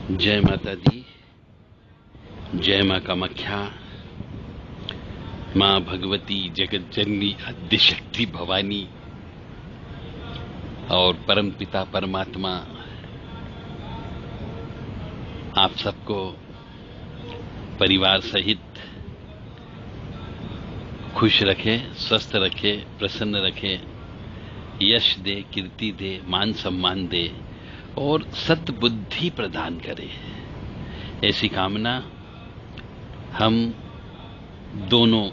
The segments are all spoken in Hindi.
जय माता दी, जय मां कामाख्या, मां भगवती जगत जननी आद्य शक्ति भवानी और परम पिता परमात्मा आप सबको परिवार सहित खुश रखे, स्वस्थ रखे, प्रसन्न रखे, यश दे, कीर्ति दे, मान सम्मान दे और सद्बुद्धि प्रदान करे। ऐसी कामना हम दोनों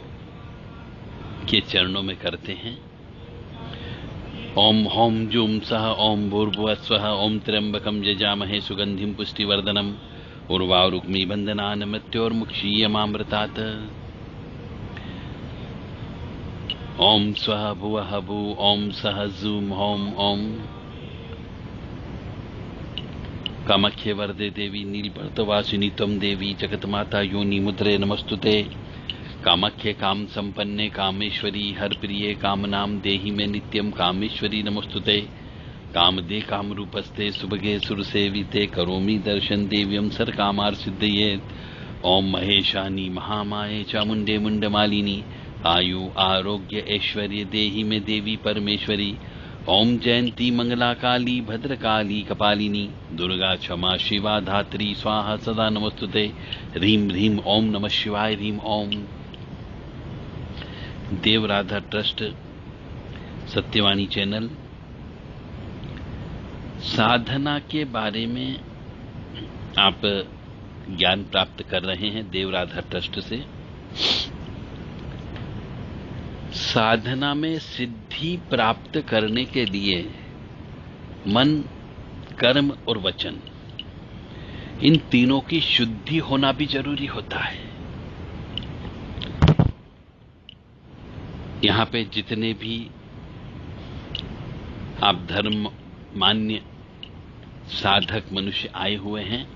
के चरणों में करते हैं। ओम होम जूम सह ओम भूर्भुवः स्वः ओम त्र्यंबकं यजामहे सुगंधिं पुष्टिवर्धनम् उर्वारुक्मी बंधनान् मृत्योर्मुक्षीयमामृतात्। ओम स्वः भुवः भू ओम सह जूम होम ओम। कामाख्ये वरदे देवी नीलपर्तवासिनी त्वं देवी जगतमाता योनि मुद्रे नमस्तुते। कामाख्ये काम संपन्ने कामेश्वरी हर प्रिये कामनाम देहि में नित्यम कामेश्वरी नमस्तुते। कामदे काम रूपस्ते सुभगे सुरसेविते करोमि दर्शन देव्यम सर कामार सिद्धये। ओम महेशानी महामाये चामुंडे मुंडमालिनी आयु आरोग्य ऐश्वर्य देहि में देवी परमेश्वरी। ओम जयंती मंगला काली भद्रकाली कपालिनी दुर्गा क्षमा शिवा धात्री स्वाहा सदा नमस्तुते। ह्रीं ह्रीं ओम नमः शिवाय ह्रीं ओम। देव राधा ट्रस्ट सत्यवाणी चैनल साधना के बारे में आप ज्ञान प्राप्त कर रहे हैं देव राधा ट्रस्ट से। साधना में सिद्धि प्राप्त करने के लिए मन, कर्म और वचन, इन तीनों की शुद्धि होना भी जरूरी होता है। यहां पे जितने भी आप धर्म मान्य साधक मनुष्य आए हुए हैं,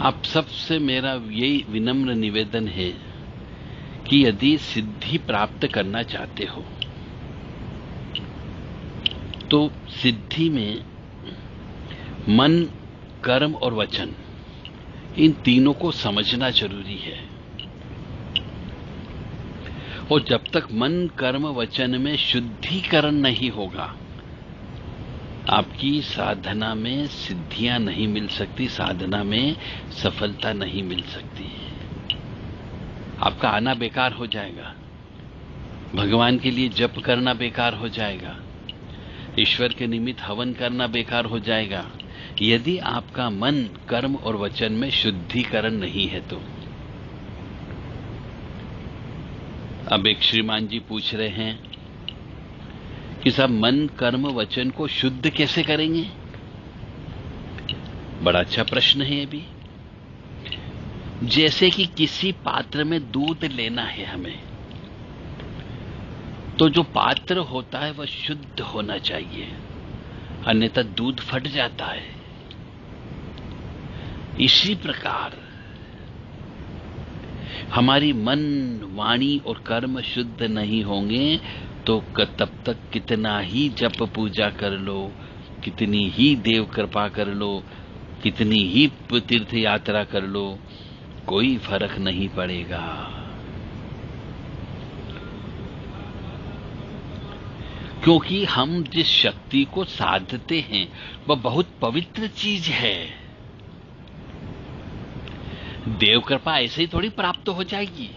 आप सबसे मेरा यही विनम्र निवेदन है कि यदि सिद्धि प्राप्त करना चाहते हो तो सिद्धि में मन, कर्म और वचन, इन तीनों को समझना जरूरी है। और जब तक मन, कर्म, वचन में शुद्धिकरण नहीं होगा, आपकी साधना में सिद्धियां नहीं मिल सकती, साधना में सफलता नहीं मिल सकती। आपका आना बेकार हो जाएगा, भगवान के लिए जप करना बेकार हो जाएगा, ईश्वर के निमित्त हवन करना बेकार हो जाएगा, यदि आपका मन, कर्म और वचन में शुद्धिकरण नहीं है तो। अब एक श्रीमान जी पूछ रहे हैं कि सब मन, कर्म, वचन को शुद्ध कैसे करेंगे? बड़ा अच्छा प्रश्न है ये भी। जैसे कि किसी पात्र में दूध लेना है हमें, तो जो पात्र होता है वह शुद्ध होना चाहिए, अन्यथा दूध फट जाता है। इसी प्रकार हमारी मन, वाणी और कर्म शुद्ध नहीं होंगे तो तब तक कितना ही जप पूजा कर लो, कितनी ही देव कृपा कर लो, कितनी ही तीर्थ यात्रा कर लो, कोई फर्क नहीं पड़ेगा। क्योंकि हम जिस शक्ति को साधते हैं वह बहुत पवित्र चीज है। देव कृपा ऐसे ही थोड़ी प्राप्त हो जाएगी।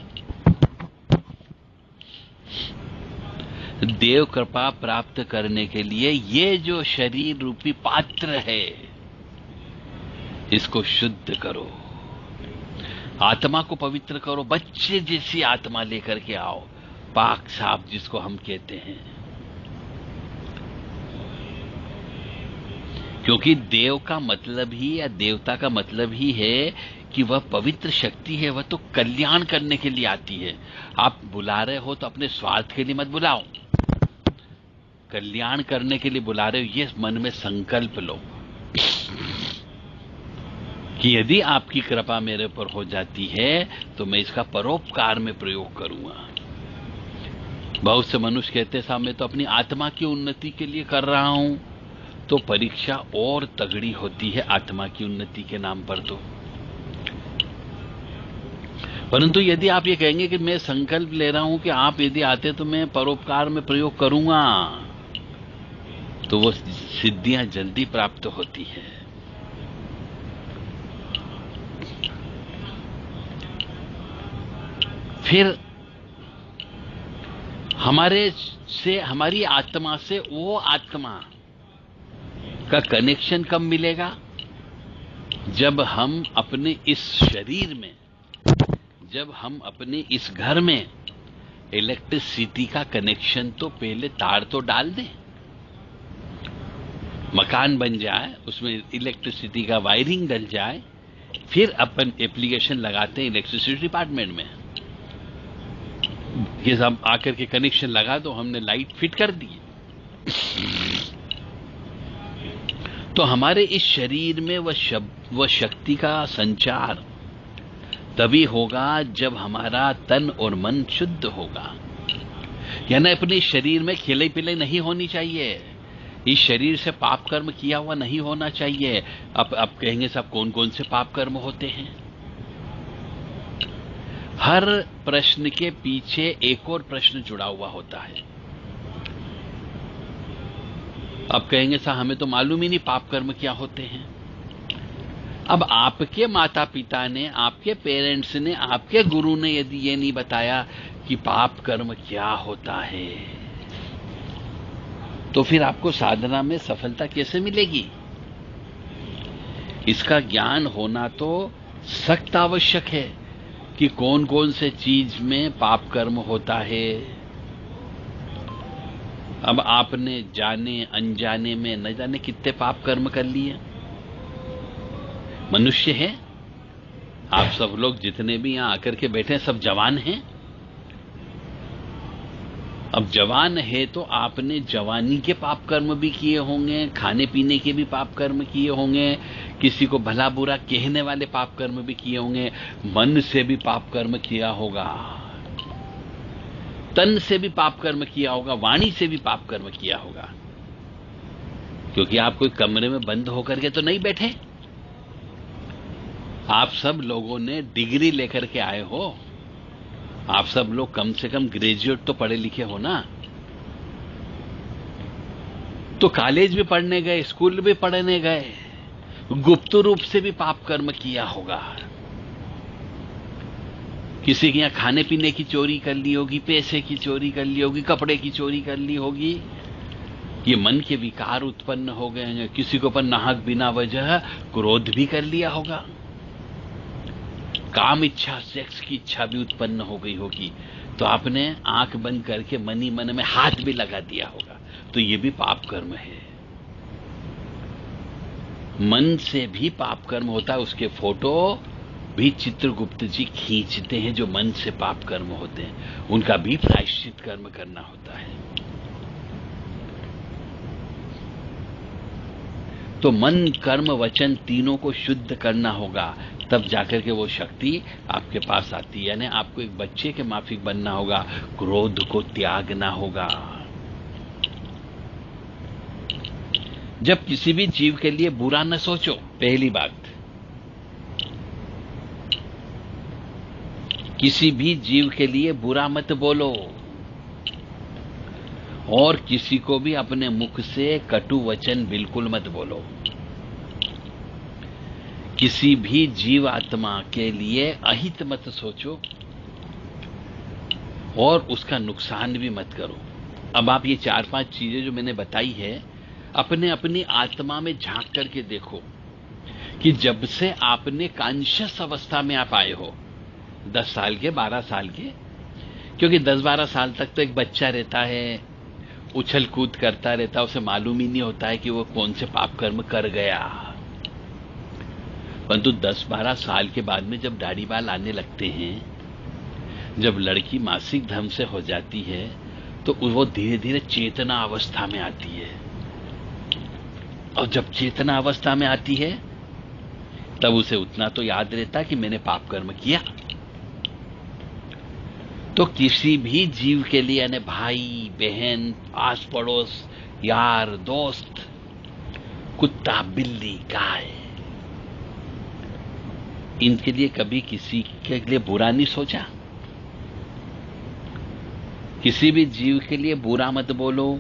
देव कृपा प्राप्त करने के लिए ये जो शरीर रूपी पात्र है, इसको शुद्ध करो, आत्मा को पवित्र करो, बच्चे जैसी आत्मा लेकर के आओ, पाक साफ जिसको हम कहते हैं। क्योंकि देव का मतलब ही या देवता का मतलब ही है कि वह पवित्र शक्ति है, वह तो कल्याण करने के लिए आती है। आप बुला रहे हो तो अपने स्वार्थ के लिए मत बुलाओ, कल्याण करने के लिए बुला रहे हो, ये मन में संकल्प लो कि यदि आपकी कृपा मेरे ऊपर हो जाती है तो मैं इसका परोपकार में प्रयोग करूंगा। बहुत से मनुष्य कहते साहब मैं तो अपनी आत्मा की उन्नति के लिए कर रहा हूं, तो परीक्षा और तगड़ी होती है आत्मा की उन्नति के नाम पर। तो परंतु यदि आप ये कहेंगे कि मैं संकल्प ले रहा हूं कि आप यदि आते तो मैं परोपकार में प्रयोग करूंगा, तो वो सिद्धियां जल्दी प्राप्त होती है। फिर हमारी आत्मा से वो आत्मा का कनेक्शन कब मिलेगा? जब हम अपने इस शरीर में, जब हम अपने इस घर में इलेक्ट्रिसिटी का कनेक्शन तो पहले तार तो डाल दें, मकान बन जाए, उसमें इलेक्ट्रिसिटी का वायरिंग डल जाए, फिर अपन एप्लीकेशन लगाते हैं इलेक्ट्रिसिटी डिपार्टमेंट में कि हम आकर के कनेक्शन लगा दो, हमने लाइट फिट कर दी। तो हमारे इस शरीर में वह शक्ति का संचार तभी होगा जब हमारा तन और मन शुद्ध होगा। यानी अपने शरीर में खिले पिले नहीं होनी चाहिए, इस शरीर से पाप कर्म किया हुआ नहीं होना चाहिए। अब कहेंगे साहब कौन कौन से पाप कर्म होते हैं? हर प्रश्न के पीछे एक और प्रश्न जुड़ा हुआ होता है। अब कहेंगे साहब हमें तो मालूम ही नहीं पाप कर्म क्या होते हैं। अब आपके माता पिता ने, आपके पेरेंट्स ने, आपके गुरु ने यदि ये नहीं बताया कि पाप कर्म क्या होता है, तो फिर आपको साधना में सफलता कैसे मिलेगी? इसका ज्ञान होना तो सख्त आवश्यक है कि कौन कौन से चीज में पाप कर्म होता है। अब आपने जाने अनजाने में न जाने कितने पाप कर्म कर लिए। मनुष्य है, आप सब लोग जितने भी यहां आकर के बैठे हैं सब जवान हैं। अब जवान है तो आपने जवानी के पाप कर्म भी किए होंगे, खाने पीने के भी पाप कर्म किए होंगे, किसी को भला बुरा कहने वाले पाप कर्म भी किए होंगे, मन से भी पाप कर्म किया होगा, तन से भी पाप कर्म किया होगा, वाणी से भी पाप कर्म किया होगा। क्योंकि आप कोई कमरे में बंद होकर के तो नहीं बैठे, आप सब लोगों ने डिग्री लेकर के आए हो, आप सब लोग कम से कम ग्रेजुएट तो पढ़े लिखे हो ना। तो कॉलेज भी पढ़ने गए, स्कूल भी पढ़ने गए, गुप्त रूप से भी पाप कर्म किया होगा। किसी के यहां खाने पीने की चोरी कर ली होगी, पैसे की चोरी कर ली होगी, कपड़े की चोरी कर ली होगी। ये मन के विकार उत्पन्न हो गए हैं। किसी को पर नाहक बिना वजह क्रोध भी कर लिया होगा, काम इच्छा, सेक्स की इच्छा भी उत्पन्न हो गई होगी, तो आपने आंख बंद करके मनी मन में हाथ भी लगा दिया होगा, तो ये भी पाप कर्म है। मन से भी पाप कर्म होता है, उसके फोटो भी चित्रगुप्त जी खींचते हैं जो मन से पाप कर्म होते हैं, उनका भी प्रायश्चित कर्म करना होता है। तो मन कर्म वचन तीनों को शुद्ध करना होगा, तब जाकर के वो शक्ति आपके पास आती है। यानी आपको एक बच्चे के माफिक बनना होगा, क्रोध को त्यागना होगा। जब किसी भी जीव के लिए बुरा न सोचो, पहली बात, किसी भी जीव के लिए बुरा मत बोलो, और किसी को भी अपने मुख से कटु वचन बिल्कुल मत बोलो। किसी भी जीव आत्मा के लिए अहित मत सोचो और उसका नुकसान भी मत करो। अब आप ये 4-5 चीजें जो मैंने बताई है, अपने अपनी आत्मा में झांक करके देखो कि जब से आपने कॉन्शियस अवस्था में आप आए हो, 10 साल के, 12 साल के, क्योंकि 10-12 साल तक तो एक बच्चा रहता है, उछल कूद करता रहता है, उसे मालूम ही नहीं होता है कि वो कौन से पाप कर्म कर गया। परंतु 10-12 साल के बाद में जब दाढ़ी बाल आने लगते हैं, जब लड़की मासिक धर्म से हो जाती है, तो वो धीरे धीरे चेतना अवस्था में आती है, और जब चेतना अवस्था में आती है तब उसे उतना तो याद रहता कि मैंने पाप कर्म किया। तो किसी भी जीव के लिए, यानी भाई बहन, आस पड़ोस, यार दोस्त, कुत्ता, बिल्ली, गाय, इनके लिए कभी किसी के लिए बुरा नहीं सोचा? किसी भी जीव के लिए बुरा मत बोलो,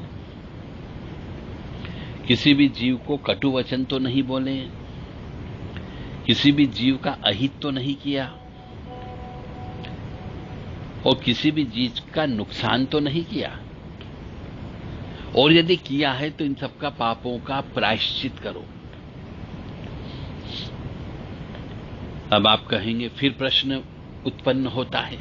किसी भी जीव को कटु वचन तो नहीं बोले, किसी भी जीव का अहित तो नहीं किया, और किसी भी जीव का नुकसान तो नहीं किया। और यदि किया है तो इन सबका पापों का प्रायश्चित करो। अब आप कहेंगे, फिर प्रश्न उत्पन्न होता है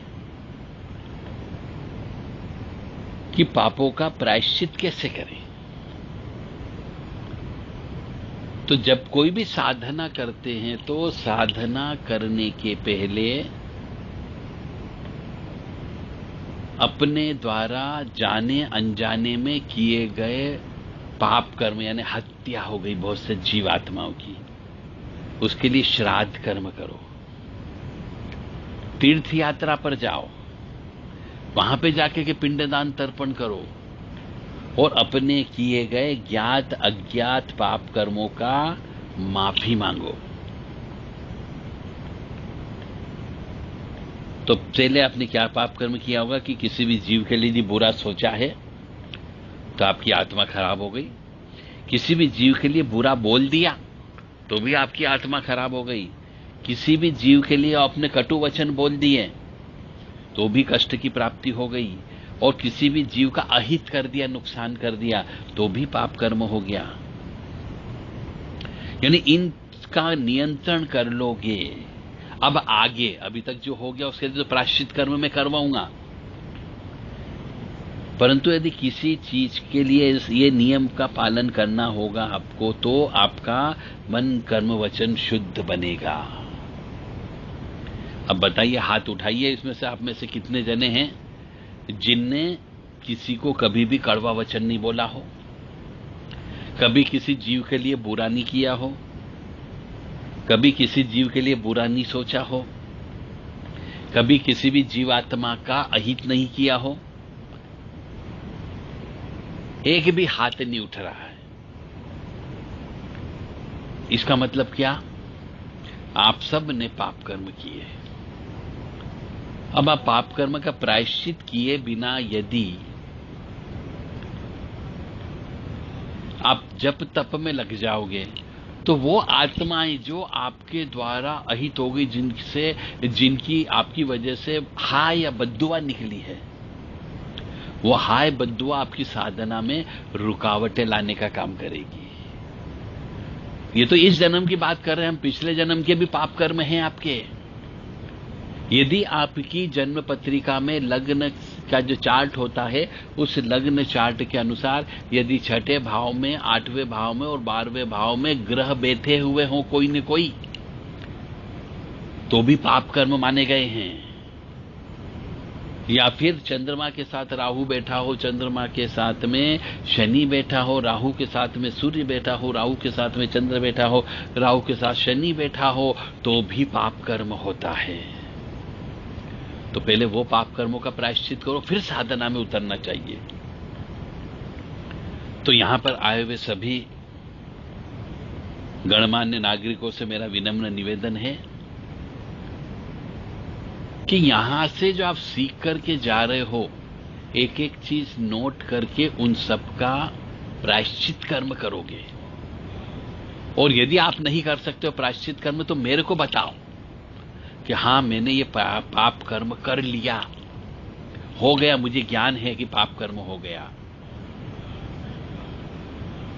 कि पापों का प्रायश्चित कैसे करें? तो जब कोई भी साधना करते हैं तो साधना करने के पहले अपने द्वारा जाने अनजाने में किए गए पाप कर्म, यानी हत्या हो गई बहुत से जीवात्माओं की, उसके लिए श्राद्ध कर्म करो। तीर्थ यात्रा पर जाओ, वहां पे जाके के पिंडदान तर्पण करो और अपने किए गए ज्ञात अज्ञात पाप कर्मों का माफी मांगो। तो पहले आपने क्या पाप कर्म किया होगा कि किसी भी जीव के लिए यदि बुरा सोचा है तो आपकी आत्मा खराब हो गई, किसी भी जीव के लिए बुरा बोल दिया तो भी आपकी आत्मा खराब हो गई, किसी भी जीव के लिए आपने कटु वचन बोल दिए तो भी कष्ट की प्राप्ति हो गई, और किसी भी जीव का अहित कर दिया, नुकसान कर दिया तो भी पाप कर्म हो गया। यानी इनका नियंत्रण कर लोगे। अब आगे, अभी तक जो हो गया उसके लिए तो प्रायश्चित कर्म मैं करवाऊंगा, परंतु यदि किसी चीज के लिए ये नियम का पालन करना होगा आपको, तो आपका मन कर्म वचन शुद्ध बनेगा। अब बताइए, हाथ उठाइए, इसमें से आप में से कितने जने हैं जिनने किसी को कभी भी कड़वा वचन नहीं बोला हो, कभी किसी जीव के लिए बुरा नहीं किया हो, कभी किसी जीव के लिए बुरा नहीं सोचा हो, कभी किसी भी जीवात्मा का अहित नहीं किया हो? एक भी हाथ नहीं उठ रहा है। इसका मतलब क्या? आप सब ने पाप कर्म किए। अब आप पाप कर्म का प्रायश्चित किए बिना यदि आप जप तप में लग जाओगे तो वो आत्माएं जो आपके द्वारा अहित हो गई, जिनकी आपकी वजह से हाय या बद्दुआ निकली है, वो हाय बद्दुआ आपकी साधना में रुकावटें लाने का काम करेगी। ये तो इस जन्म की बात कर रहे हैं हम, पिछले जन्म के भी पाप कर्म हैं आपके। यदि आपकी जन्म पत्रिका में लग्न का जो चार्ट होता है, उस लग्न चार्ट के अनुसार यदि छठे भाव में, आठवें भाव में और 12वें भाव में ग्रह बैठे हुए हों कोई न कोई, तो भी पाप कर्म माने गए हैं। या फिर चंद्रमा के साथ राहु बैठा हो, चंद्रमा के साथ में शनि बैठा हो, राहु के साथ में सूर्य बैठा हो, राहु के साथ में चंद्र बैठा हो, राहु के साथ शनि बैठा हो, तो भी पाप कर्म होता है। तो पहले वो पाप कर्मों का प्रायश्चित करो, फिर साधना में उतरना चाहिए। तो यहां पर आए हुए सभी गणमान्य नागरिकों से मेरा विनम्र निवेदन है कि यहां से जो आप सीख करके जा रहे हो, एक एक चीज नोट करके उन सबका प्रायश्चित कर्म करोगे। और यदि आप नहीं कर सकते हो प्रायश्चित कर्म, तो मेरे को बताओ कि हां मैंने ये पाप कर्म कर लिया, हो गया, मुझे ज्ञान है कि पाप कर्म हो गया।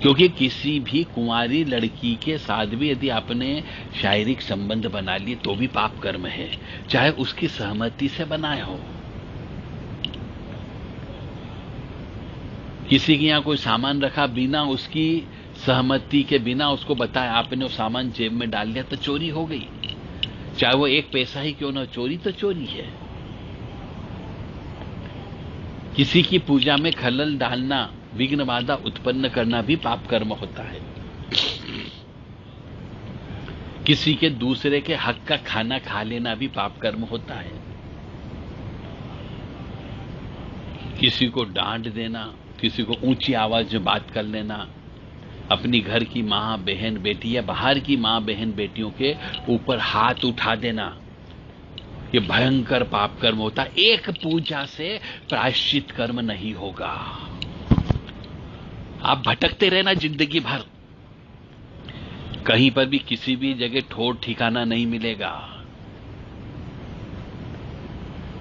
क्योंकि किसी भी कुंवारी लड़की के साथ भी यदि आपने शारीरिक संबंध बना लिए तो भी पाप कर्म है, चाहे उसकी सहमति से बनाए हो। किसी के यहां कोई सामान रखा, बिना उसकी सहमति के, बिना उसको बताया आपने वो सामान जेब में डाल दिया, तो चोरी हो गई। चाहे वो एक पैसा ही क्यों ना, चोरी तो चोरी है। किसी की पूजा में खलल डालना, विघ्न बाधा उत्पन्न करना भी पाप कर्म होता है। किसी के दूसरे के हक का खाना खा लेना भी पाप कर्म होता है। किसी को डांट देना, किसी को ऊंची आवाज में बात कर लेना, अपनी घर की माँ बहन बेटी या बाहर की माँ बहन बेटियों के ऊपर हाथ उठा देना, ये भयंकर पाप कर्म होता है। एक पूजा से प्रायश्चित कर्म नहीं होगा। आप भटकते रहना जिंदगी भर, कहीं पर भी किसी भी जगह ठोर ठिकाना नहीं मिलेगा।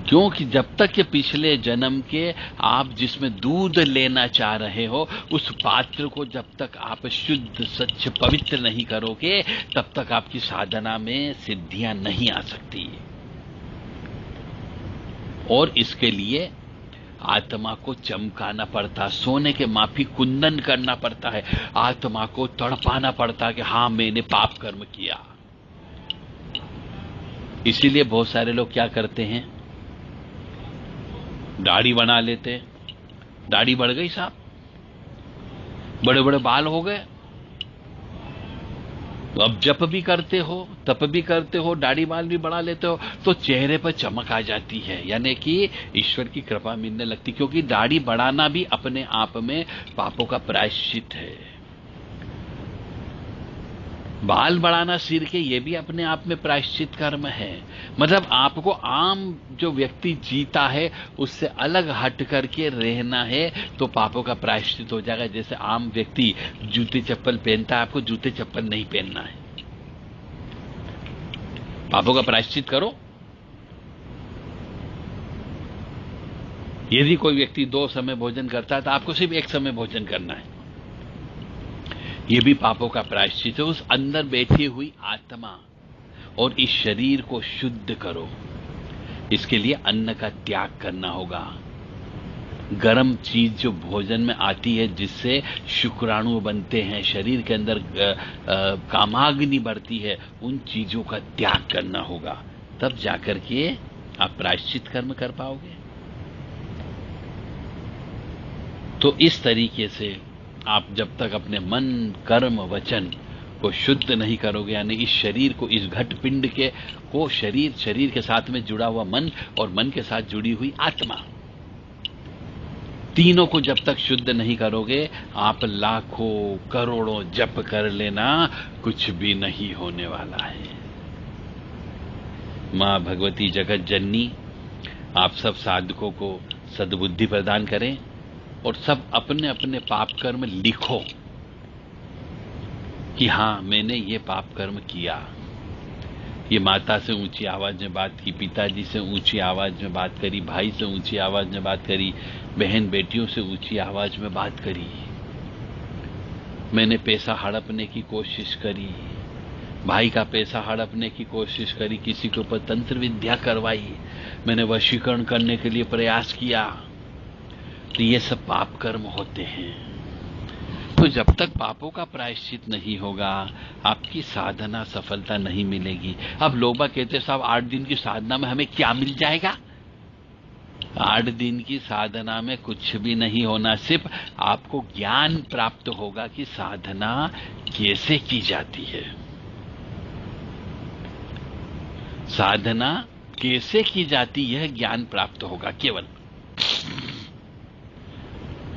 क्योंकि जब तक के पिछले जन्म के आप जिसमें दूध लेना चाह रहे हो, उस पात्र को जब तक आप शुद्ध सच्च पवित्र नहीं करोगे, तब तक आपकी साधना में सिद्धियां नहीं आ सकती। और इसके लिए आत्मा को चमकाना पड़ता, सोने के माफी कुंदन करना पड़ता है, आत्मा को तड़पाना पड़ता कि हां मैंने पाप कर्म किया। इसीलिए बहुत सारे लोग क्या करते हैं, दाढ़ी बना लेते, दाढ़ी बढ़ गई साहब, बड़े बड़े बाल हो गए, तो अब जप भी करते हो, तप भी करते हो, दाढ़ी बाल भी बढ़ा लेते हो, तो चेहरे पर चमक आ जाती है, यानी कि ईश्वर की कृपा मिलने लगती। क्योंकि दाढ़ी बढ़ाना भी अपने आप में पापों का प्रायश्चित है। बाल बढ़ाना सिर के, ये भी अपने आप में प्रायश्चित कर्म है। मतलब आपको आम जो व्यक्ति जीता है उससे अलग हट करके रहना है, तो पापों का प्रायश्चित हो जाएगा। जैसे आम व्यक्ति जूते चप्पल पहनता है, आपको जूते चप्पल नहीं पहनना है, पापों का प्रायश्चित करो। यदि कोई व्यक्ति 2 समय भोजन करता है, तो आपको सिर्फ 1 समय भोजन करना है, ये भी पापों का प्रायश्चित है। उस अंदर बैठी हुई आत्मा और इस शरीर को शुद्ध करो, इसके लिए अन्न का त्याग करना होगा। गर्म चीज जो भोजन में आती है, जिससे शुक्राणु बनते हैं, शरीर के अंदर कामाग्नि बढ़ती है, उन चीजों का त्याग करना होगा, तब जाकर के आप प्रायश्चित कर्म कर पाओगे। तो इस तरीके से आप जब तक अपने मन कर्म वचन को शुद्ध नहीं करोगे, यानी इस शरीर को, इस घट पिंड के को, शरीर के साथ में जुड़ा हुआ मन और मन के साथ जुड़ी हुई आत्मा, तीनों को जब तक शुद्ध नहीं करोगे, आप लाखों करोड़ों जप कर लेना, कुछ भी नहीं होने वाला है। मां भगवती जगत जननी आप सब साधकों को सद्बुद्धि प्रदान करें और सब अपने अपने पाप कर्म लिखो कि हां मैंने ये पाप कर्म किया। ये माता से ऊंची आवाज में बात की, पिताजी से ऊंची आवाज में बात करी, भाई से ऊंची आवाज में बात करी, बहन बेटियों से ऊंची आवाज में बात करी। मैंने पैसा हड़पने की कोशिश करी, भाई का पैसा हड़पने की कोशिश करी, किसी के ऊपर तंत्र विद्या करवाई, मैंने वशीकरण करने के लिए प्रयास किया। तो ये सब पाप कर्म होते हैं। तो जब तक पापों का प्रायश्चित नहीं होगा, आपकी साधना सफलता नहीं मिलेगी। अब लोग कहते साहब 8 दिन की साधना में हमें क्या मिल जाएगा? 8 दिन की साधना में कुछ भी नहीं होना, सिर्फ आपको ज्ञान प्राप्त होगा कि साधना कैसे की जाती है। साधना कैसे की जाती है ज्ञान प्राप्त होगा। केवल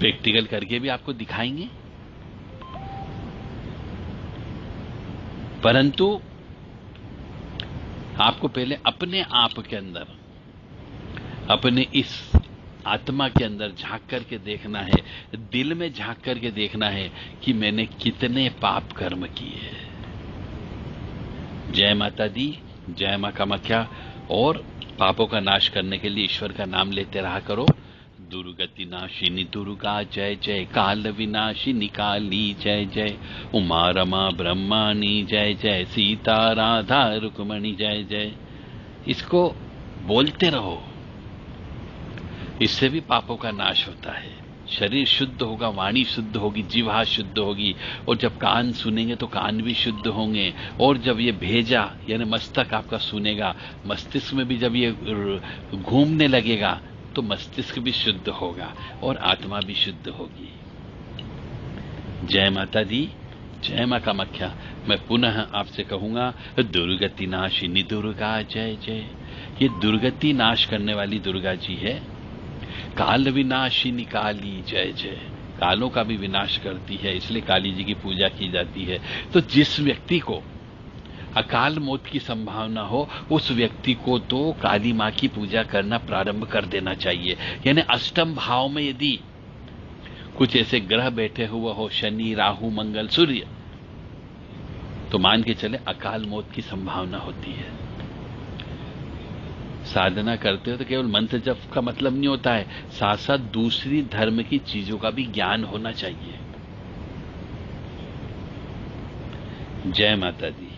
प्रैक्टिकल करके भी आपको दिखाएंगे, परंतु आपको पहले अपने आप के अंदर, अपने इस आत्मा के अंदर झांक करके देखना है, दिल में झांक करके देखना है कि मैंने कितने पाप कर्म किए। जय माता दी, जय मां कामाख्या। और पापों का नाश करने के लिए ईश्वर का नाम लेते रहा करो। दुर्गति नाशिनी दुर्गा जय जय, काल विनाशिनी काली जय जय, उमा रमा ब्रह्माणी जय जय, सीता राधा रुक्मणी जय जय। इसको बोलते रहो, इससे भी पापों का नाश होता है। शरीर शुद्ध होगा, वाणी शुद्ध होगी, जीवा शुद्ध होगी, और जब कान सुनेंगे तो कान भी शुद्ध होंगे। और जब ये भेजा यानी मस्तक आपका सुनेगा, मस्तिष्क में भी जब ये घूमने लगेगा तो मस्तिष्क भी शुद्ध होगा और आत्मा भी शुद्ध होगी। जय माता दी, जय मां कामाख्या। मैं पुनः आपसे कहूंगा, दुर्गति नाशिनी दुर्गा जय जय। ये दुर्गति नाश करने वाली दुर्गा जी है। काल विनाशिनी काली जय जय, कालों का भी विनाश करती है, इसलिए काली जी की पूजा की जाती है। तो जिस व्यक्ति को अकाल मौत की संभावना हो, उस व्यक्ति को तो काली मां की पूजा करना प्रारंभ कर देना चाहिए। यानी अष्टम भाव में यदि कुछ ऐसे ग्रह बैठे हुए हो, शनि, राहु, मंगल, सूर्य, तो मान के चले अकाल मौत की संभावना होती है। साधना करते हो तो केवल मंत्र जप का मतलब नहीं होता है, साथ साथ दूसरी धर्म की चीजों का भी ज्ञान होना चाहिए। जय माता दी।